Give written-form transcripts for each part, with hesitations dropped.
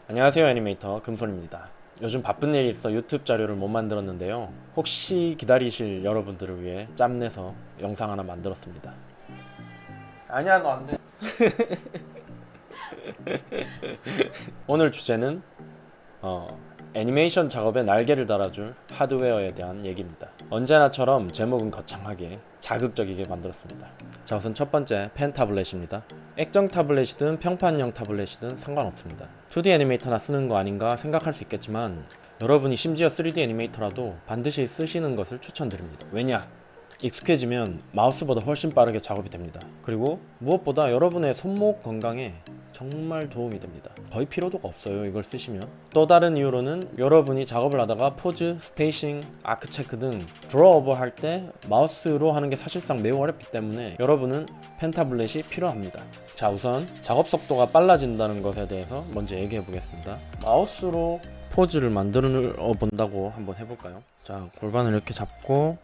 안녕하세요, 애니메이터 금손입니다. 요즘 바쁜 일이 있어 유튜브 자료를 못 만들었는데요. 혹시 기다리실 여러분들을 위해 짬내서 영상 하나 만들었습니다. 아니야, 너 안 돼. 오늘 주제는 애니메이션 작업에 날개를 달아줄 하드웨어에 대한 얘기입니다. 언제나처럼 제목은 거창하게 자극적이게 만들었습니다. 자, 우선 첫 번째 펜 타블렛입니다. 액정 타블렛이든 평판형 타블렛이든 상관없습니다. 2D 애니메이터나 쓰는 거 아닌가 생각할 수 있겠지만 여러분이 심지어 3D 애니메이터라도 반드시 쓰시는 것을 추천드립니다. 왜냐? 익숙해지면 마우스보다 훨씬 빠르게 작업이 됩니다. 그리고 무엇보다 여러분의 손목 건강에 정말 도움이 됩니다. 거의 피로도가 없어요, 이걸 쓰시면. 또 다른 이유로는 여러분이 작업을 하다가 포즈, 스페이싱, 아크 체크 등 드로어오버 할 때 마우스로 하는 게 사실상 매우 어렵기 때문에 여러분은 펜타블렛이 필요합니다. 자, 우선 작업 속도가 빨라진다는 것에 대해서 먼저 얘기해 보겠습니다. 마우스로 포즈를 만들어 본다고 한번 해볼까요? 자, 골반을 이렇게 잡고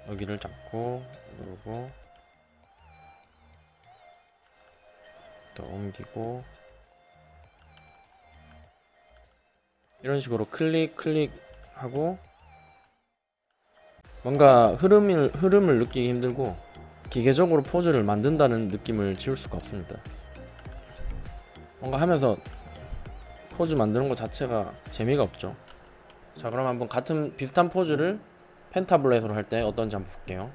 여기를 잡고 누르고 또 옮기고 이런 식으로 클릭하고 뭔가 흐름을 느끼기 힘들고 기계적으로 포즈를 만든다는 느낌을 지울 수가 없습니다. 뭔가 하면서 포즈 만드는 것 자체가 재미가 없죠. 자, 그럼 한번 같은 비슷한 포즈를 펜타블렛으로 할 때 어떤지 한번 볼게요.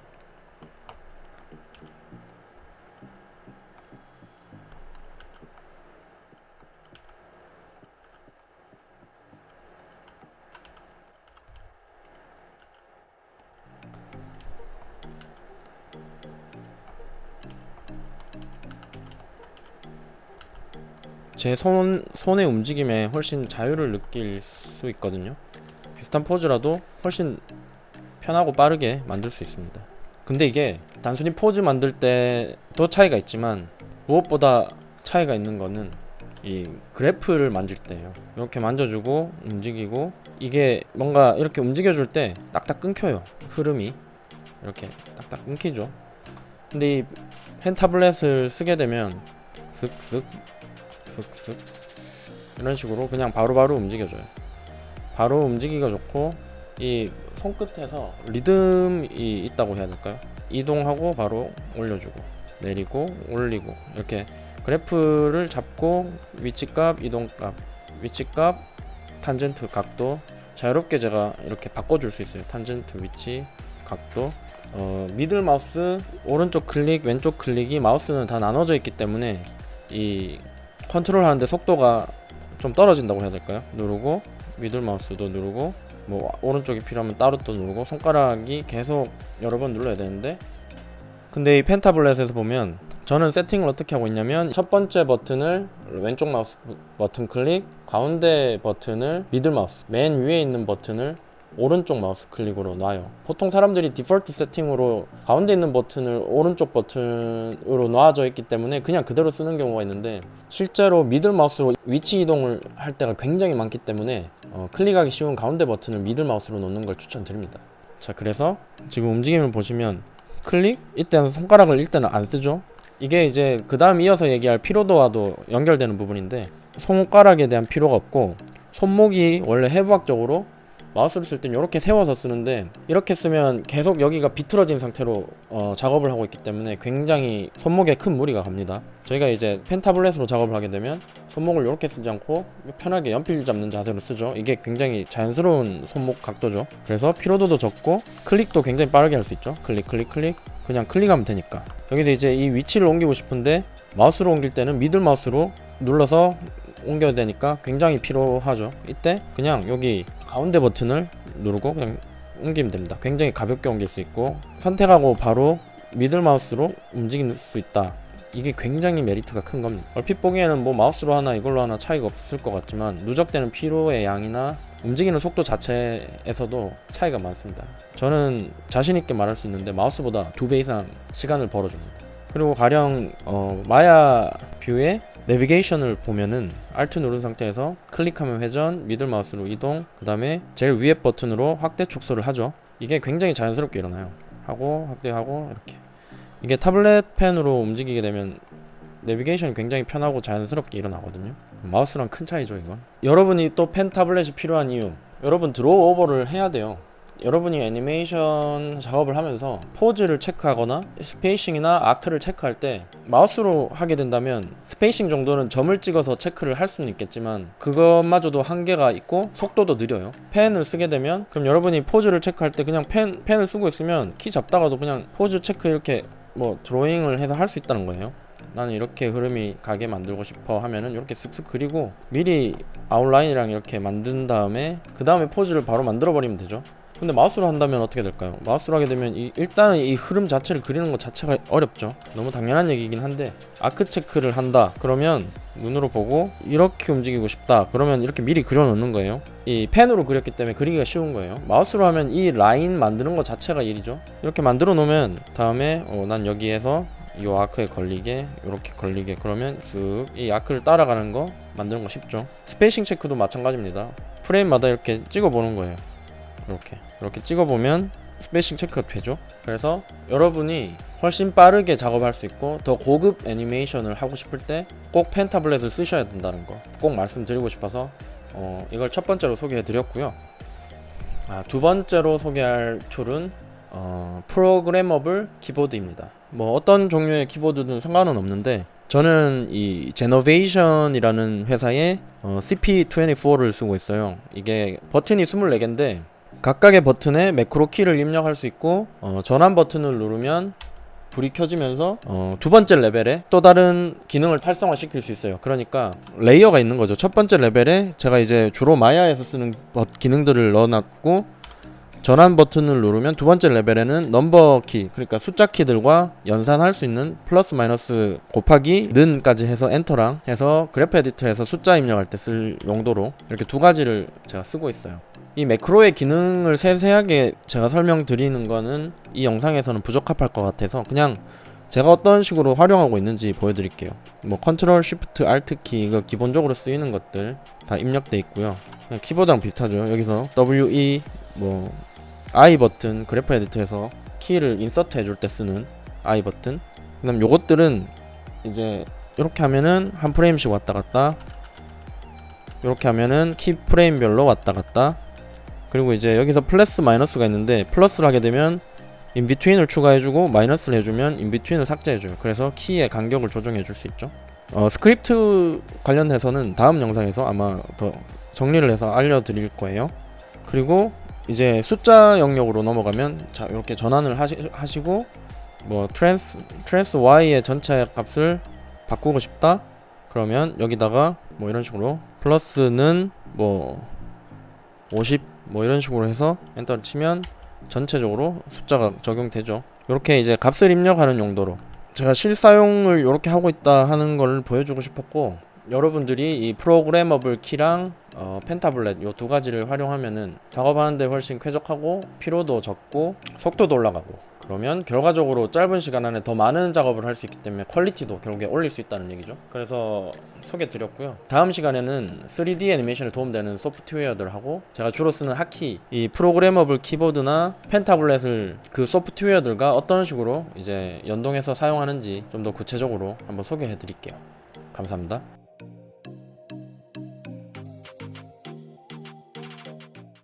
제 손의 움직임에 훨씬 자유를 느낄 수 있거든요. 비슷한 포즈라도 훨씬 편하고 빠르게 만들 수 있습니다. 근데 이게 단순히 포즈 만들 때도 차이가 있지만 무엇보다 차이가 있는 거는 이 그래프를 만질 때예요. 이렇게 만져주고 움직이고 이게 뭔가 이렇게 움직여줄 때 딱딱 끊겨요. 흐름이 이렇게 딱딱 끊기죠. 근데 이 펜 타블렛을 쓰게 되면 슥슥 슥슥 이런 식으로 그냥 바로바로 움직여줘요. 바로 움직이기가 좋고 이 손끝에서 리듬이 있다고 해야 될까요? 이동하고 바로 올려주고 내리고 올리고 이렇게 그래프를 잡고 위치값, 이동값, 위치값, 탄젠트 각도 자유롭게 제가 이렇게 바꿔줄 수 있어요. 탄젠트 위치, 각도. 미들 마우스 오른쪽 클릭, 왼쪽 클릭이 마우스는 다 나눠져 있기 때문에 이 컨트롤 하는데 속도가 좀 떨어진다고 해야 될까요? 누르고 미들 마우스도 누르고 뭐 오른쪽이 필요하면 따로 또 누르고 손가락이 계속 여러 번 눌러야 되는데 근데 이 펜타블렛에서 보면 저는 세팅을 어떻게 하고 있냐면 첫 번째 버튼을 왼쪽 마우스 버튼 클릭, 가운데 버튼을 미들 마우스, 맨 위에 있는 버튼을 오른쪽 마우스 클릭으로 놔요. 보통 사람들이 디폴트 세팅으로 가운데 있는 버튼을 오른쪽 버튼으로 놔져 있기 때문에 그냥 그대로 쓰는 경우가 있는데 실제로 미들 마우스로 위치 이동을 할 때가 굉장히 많기 때문에 클릭하기 쉬운 가운데 버튼을 미들 마우스로 놓는 걸 추천드립니다. 자, 그래서 지금 움직임을 보시면 클릭? 이때는 손가락을 일단은 안 쓰죠. 이게 이제 그 다음 이어서 얘기할 피로도와도 연결되는 부분인데 손가락에 대한 피로가 없고 손목이 원래 해부학적으로 마우스를 쓸 땐 이렇게 세워서 쓰는데 이렇게 쓰면 계속 여기가 비틀어진 상태로 작업을 하고 있기 때문에 굉장히 손목에 큰 무리가 갑니다. 저희가 이제 펜 타블렛으로 작업을 하게 되면 손목을 이렇게 쓰지 않고 편하게 연필 잡는 자세로 쓰죠. 이게 굉장히 자연스러운 손목 각도죠. 그래서 피로도도 적고 클릭도 굉장히 빠르게 할 수 있죠. 클릭 그냥 클릭하면 되니까. 여기서 이제 이 위치를 옮기고 싶은데 마우스로 옮길 때는 미들 마우스로 눌러서 옮겨야 되니까 굉장히 피로하죠. 이때 그냥 여기 가운데 버튼을 누르고 그냥 옮기면 됩니다. 굉장히 가볍게 옮길 수 있고 선택하고 바로 미들 마우스로 움직일 수 있다. 이게 굉장히 메리트가 큰 겁니다. 얼핏 보기에는 뭐 마우스로 하나 이걸로 하나 차이가 없을 것 같지만 누적되는 피로의 양이나 움직이는 속도 자체에서도 차이가 많습니다. 저는 자신있게 말할 수 있는데 마우스보다 2배 이상 시간을 벌어줍니다. 그리고 가령 마야 뷰에 내비게이션을 보면은 Alt 누른 상태에서 클릭하면 회전, 미들 마우스로 이동, 그 다음에 제일 위에 버튼으로 확대 축소를 하죠. 이게 굉장히 자연스럽게 일어나요. 하고 확대하고 이렇게 이게 타블렛 펜으로 움직이게 되면 내비게이션이 굉장히 편하고 자연스럽게 일어나거든요. 마우스랑 큰 차이죠 이건. 여러분이 또 펜 타블렛이 필요한 이유, 여러분 드로우 오버를 해야 돼요. 여러분이 애니메이션 작업을 하면서 포즈를 체크하거나 스페이싱이나 아크를 체크할 때 마우스로 하게 된다면 스페이싱 정도는 점을 찍어서 체크를 할 수는 있겠지만 그것마저도 한계가 있고 속도도 느려요. 펜을 쓰게 되면 그럼 여러분이 포즈를 체크할 때 그냥 펜을 쓰고 있으면 키 잡다가도 그냥 포즈 체크 이렇게 뭐 드로잉을 해서 할 수 있다는 거예요. 나는 이렇게 흐름이 가게 만들고 싶어 하면은 이렇게 쓱쓱 그리고 미리 아웃라인이랑 이렇게 만든 다음에 그 다음에 포즈를 바로 만들어 버리면 되죠. 근데 마우스로 한다면 어떻게 될까요? 마우스로 하게 되면 일단은 이 흐름 자체를 그리는 것 자체가 어렵죠. 너무 당연한 얘기긴 한데 아크 체크를 한다 그러면 눈으로 보고 이렇게 움직이고 싶다 그러면 이렇게 미리 그려 놓는 거예요. 이 펜으로 그렸기 때문에 그리기가 쉬운 거예요. 마우스로 하면 이 라인 만드는 것 자체가 일이죠. 이렇게 만들어 놓으면 다음에 난 여기에서 이 아크에 걸리게 이렇게 걸리게 그러면 쓱 이 아크를 따라가는 거 만드는 거 쉽죠. 스페이싱 체크도 마찬가지입니다. 프레임마다 이렇게 찍어 보는 거예요. 이렇게 찍어보면 스페이싱 체크가 되죠. 그래서 여러분이 훨씬 빠르게 작업할 수 있고 더 고급 애니메이션을 하고 싶을 때 꼭 펜 타블렛을 쓰셔야 된다는 거 꼭 말씀드리고 싶어서 이걸 첫 번째로 소개해 드렸고요. 두 번째로 소개할 툴은 프로그래머블 키보드입니다. 뭐 어떤 종류의 키보드든 상관은 없는데 저는 이 제너베이션이라는 회사의 CP24를 쓰고 있어요. 이게 버튼이 24개인데 각각의 버튼에 매크로 키를 입력할 수 있고 전환 버튼을 누르면 불이 켜지면서 두 번째 레벨에 또 다른 기능을 활성화 시킬 수 있어요. 그러니까 레이어가 있는 거죠. 첫 번째 레벨에 제가 이제 주로 마야에서 쓰는 기능들을 넣어놨고 전환 버튼을 누르면 두 번째 레벨에는 넘버 키 그러니까 숫자 키들과 연산할 수 있는 플러스 마이너스 곱하기 는까지 해서 엔터랑 해서 그래프 에디터에서 숫자 입력할 때 쓸 용도로 이렇게 두 가지를 제가 쓰고 있어요. 이 매크로의 기능을 세세하게 제가 설명드리는 거는 이 영상에서는 부적합할 것 같아서 그냥 제가 어떤 식으로 활용하고 있는지 보여드릴게요. 뭐 컨트롤 쉬프트 알트 키 이거 기본적으로 쓰이는 것들 다 입력돼 있고요. 그냥 키보드랑 비슷하죠. 여기서 WE 뭐 I 버튼 그래프 에디터에서 키를 인서트 해줄 때 쓰는 I 버튼 그 다음 요것들은 이제 이렇게 하면은 한 프레임씩 왔다 갔다 이렇게 하면은 키 프레임별로 왔다 갔다 그리고 이제 여기서 플러스 마이너스가 있는데 플러스를 하게 되면 인비트윈을 추가해주고 마이너스를 해주면 인비트윈을 삭제해줘요. 그래서 키의 간격을 조정해줄 수 있죠. 스크립트 관련해서는 다음 영상에서 아마 더 정리를 해서 알려드릴 거예요. 그리고 이제 숫자 영역으로 넘어가면 자 이렇게 전환을 하시고 뭐 트랜스 Y의 전체 값을 바꾸고 싶다 그러면 여기다가 뭐 이런 식으로 플러스는 뭐 50 뭐 이런 식으로 해서 엔터를 치면 전체적으로 숫자가 적용되죠. 이렇게 이제 값을 입력하는 용도로 제가 실사용을 이렇게 하고 있다 하는 걸 보여주고 싶었고 여러분들이 이 프로그래머블 키랑 펜타블렛 요 두 가지를 활용하면은 작업하는데 훨씬 쾌적하고 피로도 적고 속도도 올라가고 그러면 결과적으로 짧은 시간 안에 더 많은 작업을 할 수 있기 때문에 퀄리티도 결국에 올릴 수 있다는 얘기죠. 그래서 소개 드렸고요. 다음 시간에는 3D 애니메이션에 도움되는 소프트웨어들하고 제가 주로 쓰는 하키 이 프로그래머블 키보드나 펜타블렛을 그 소프트웨어들과 어떤 식으로 이제 연동해서 사용하는지 좀 더 구체적으로 한번 소개해 드릴게요. 감사합니다.